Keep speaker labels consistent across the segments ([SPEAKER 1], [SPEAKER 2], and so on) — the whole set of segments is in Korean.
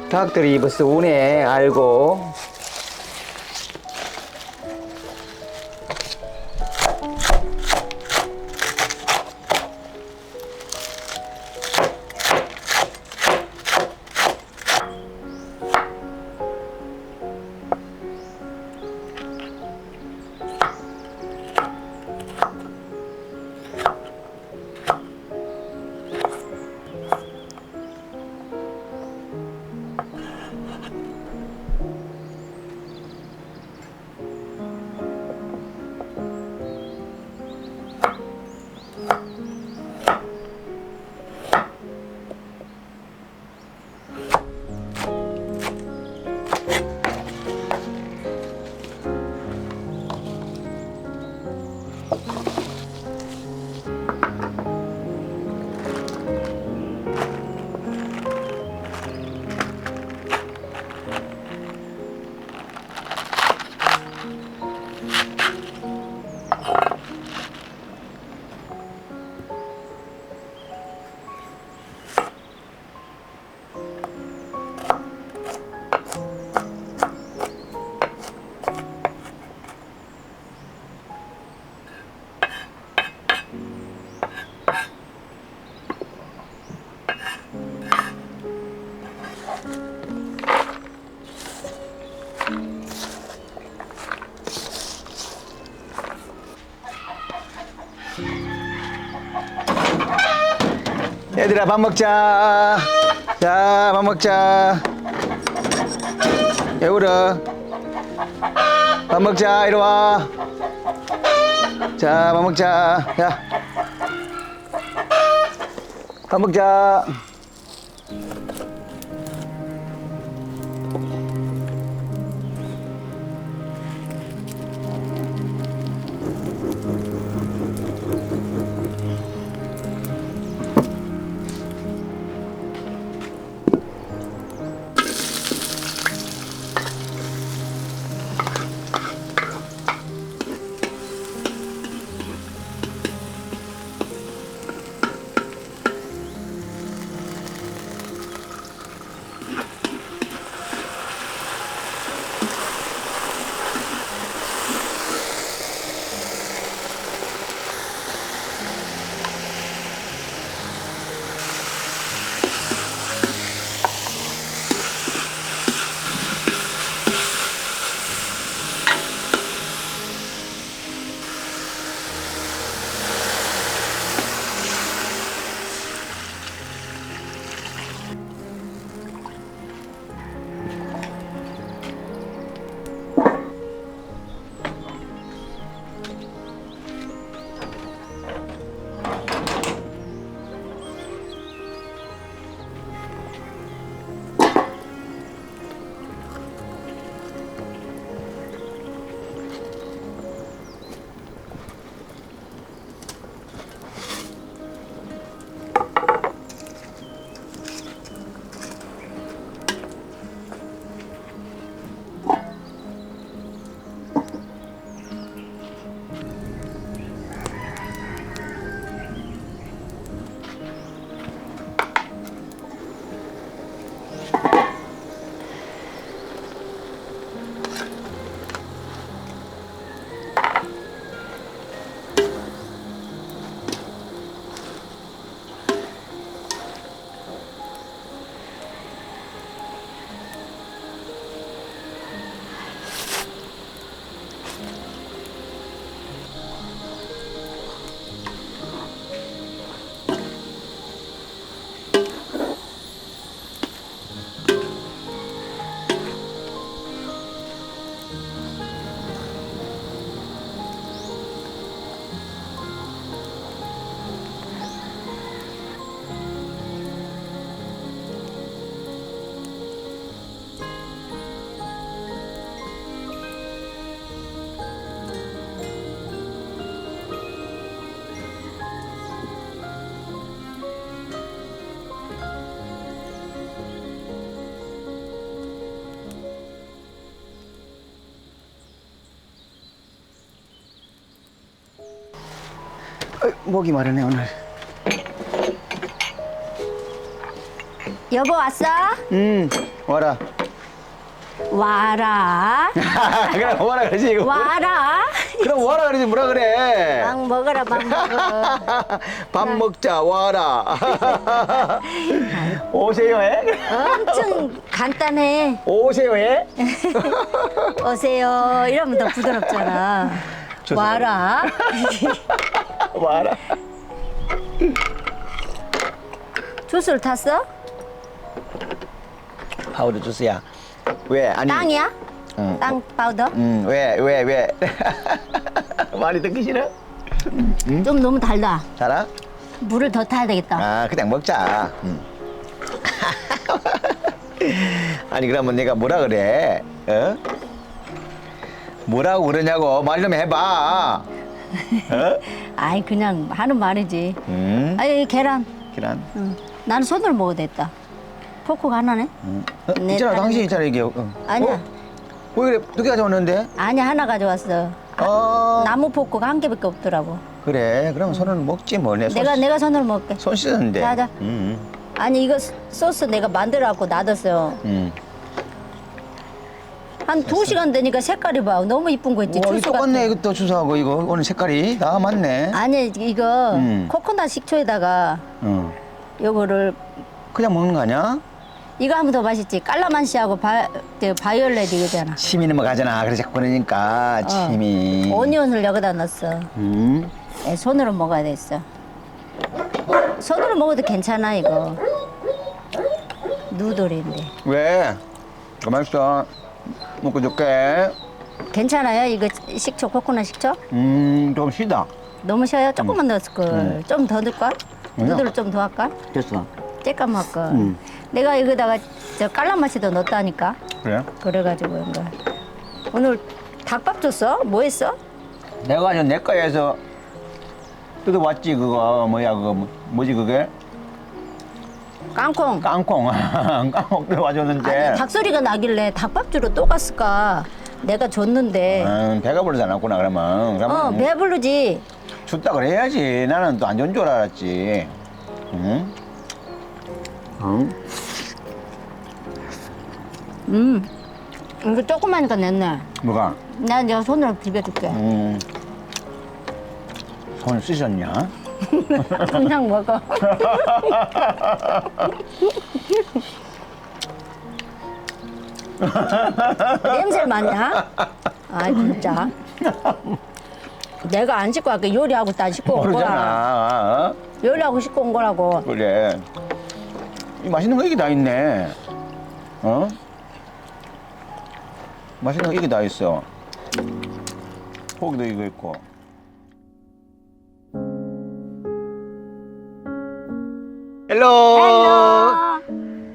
[SPEAKER 1] 닭들이 벌써 오네. 알고. 얘들아, 밥 먹자. 자, 밥 먹자. 여울아, 밥 먹자. 이리 와. 자, 밥 먹자. 야, 밥 먹자. 목이 마르네 오늘.
[SPEAKER 2] 여보 왔어?
[SPEAKER 1] 와라.
[SPEAKER 2] 와라.
[SPEAKER 1] 그럼 와라 그러지 이거.
[SPEAKER 2] 와라.
[SPEAKER 1] 그럼 와라 그러지 뭐라 그래.
[SPEAKER 2] 밥 먹어라 밥 먹어.
[SPEAKER 1] 밥 먹자 와라. 오세요 해.
[SPEAKER 2] 엄청 간단해.
[SPEAKER 1] 오세요 해.
[SPEAKER 2] 오세요. 이러면 더 부드럽잖아.
[SPEAKER 1] 좋습니다.
[SPEAKER 2] 와라.
[SPEAKER 1] 와라.
[SPEAKER 2] 주스를 탔어?
[SPEAKER 1] 파우더 주스야. 왜 아니?
[SPEAKER 2] 땅이야?
[SPEAKER 1] 응.
[SPEAKER 2] 땅 파우더?
[SPEAKER 1] 왜? 많이 듣기 싫어?
[SPEAKER 2] 좀 너무 달다.
[SPEAKER 1] 달아?
[SPEAKER 2] 물을 더 타야 되겠다.
[SPEAKER 1] 아 그냥 먹자. 아니 그러면 내가 뭐라 그래? 어? 뭐라고 그러냐고 말 좀 해봐. 어?
[SPEAKER 2] 아이 그냥 하는 말이지. 아이 계란.
[SPEAKER 1] 계란.
[SPEAKER 2] 응. 나는 손으로 먹어도 됐다. 포크가 하나네? 내
[SPEAKER 1] 있잖아
[SPEAKER 2] 딸은
[SPEAKER 1] 당신 있잖아 이게.
[SPEAKER 2] 아니야.
[SPEAKER 1] 왜 그래? 두 개 가져왔는데?
[SPEAKER 2] 아니야 하나 가져왔어. 나무 포크가 한 개밖에 없더라고.
[SPEAKER 1] 그래 그럼 손을 먹지 뭐.
[SPEAKER 2] 내가 손으로 먹을게.
[SPEAKER 1] 손 씻었는데.
[SPEAKER 2] 자자. 아니 이거 소스 내가 만들어갖고 놔뒀어. 한 2시간 되니까 색깔이 봐. 너무 이쁜 거 있지.
[SPEAKER 1] 와,
[SPEAKER 2] 주스
[SPEAKER 1] 똑같네
[SPEAKER 2] 같은.
[SPEAKER 1] 이것도 주사하고 이거 오늘 색깔이 다 맞네.
[SPEAKER 2] 아니 이거 코코넛 식초에다가
[SPEAKER 1] 응.
[SPEAKER 2] 요거를
[SPEAKER 1] 그냥 먹는 거 아니야?
[SPEAKER 2] 이거 하면 더 맛있지. 깔라만시하고 바이올렛 이거잖아.
[SPEAKER 1] 침이 넘어가잖아. 그래서 자꾸 그러니까 침이.
[SPEAKER 2] 오니온을 여기다 넣었어. 예, 손으로 먹어야 됐어. 손으로 먹어도 괜찮아 이거. 누들인데.
[SPEAKER 1] 왜? 가만 있어. 먹고 줄게.
[SPEAKER 2] 괜찮아요? 이거 식초 코코넛 식초?
[SPEAKER 1] 좀 쉬다.
[SPEAKER 2] 너무 쉬어요? 조금만 넣었을 걸. 좀 더 넣을까?
[SPEAKER 1] 아니야.
[SPEAKER 2] 누들을 좀 더 할까?
[SPEAKER 1] 됐어.
[SPEAKER 2] 쬐까만 할까? 내가 이거다가 저 깔라맛이도 넣었다니까.
[SPEAKER 1] 그래?
[SPEAKER 2] 그래가지고 이거. 오늘 닭밥 줬어? 뭐 했어?
[SPEAKER 1] 내가 아주 내 거에서 뜯어왔지 그거 뭐야 그거 뭐지 그게?
[SPEAKER 2] 깡콩.
[SPEAKER 1] 깡콩. 깡콩 뜯어와줬는데.
[SPEAKER 2] 아니, 닭소리가 나길래 닭밥주로 또 갔을까? 내가 줬는데.
[SPEAKER 1] 배가 부르지 않았구나 그러면. 그러면
[SPEAKER 2] 배부르지.
[SPEAKER 1] 줬다 그래야지. 나는 또 안 준 줄 알았지. 응?
[SPEAKER 2] 이거 조그마니까 냈네.
[SPEAKER 1] 뭐가?
[SPEAKER 2] 난 내가 손으로 비벼줄게.
[SPEAKER 1] 손 씻었냐?
[SPEAKER 2] 그냥 먹어. 냄새를 맡냐? 아 진짜. 내가 안 씻고 갈게. 요리하고 다 씻고 온 거야.
[SPEAKER 1] 모르잖아. 어?
[SPEAKER 2] 요리하고 씻고 온 거라고.
[SPEAKER 1] 그래. 이 맛있는 거 이게 다 있네. 어? 맛있는 거 이게 다 있어. 고기도 이거 있고. 헬로.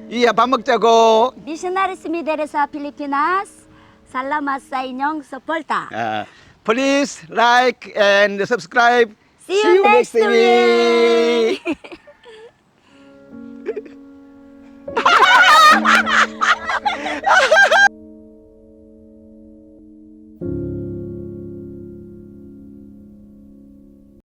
[SPEAKER 1] 이야 밥 먹자고.
[SPEAKER 2] Missionaries Mideresa Pilipinas. Salamat sa inyong suporta.
[SPEAKER 1] Please like and subscribe.
[SPEAKER 2] See you next week.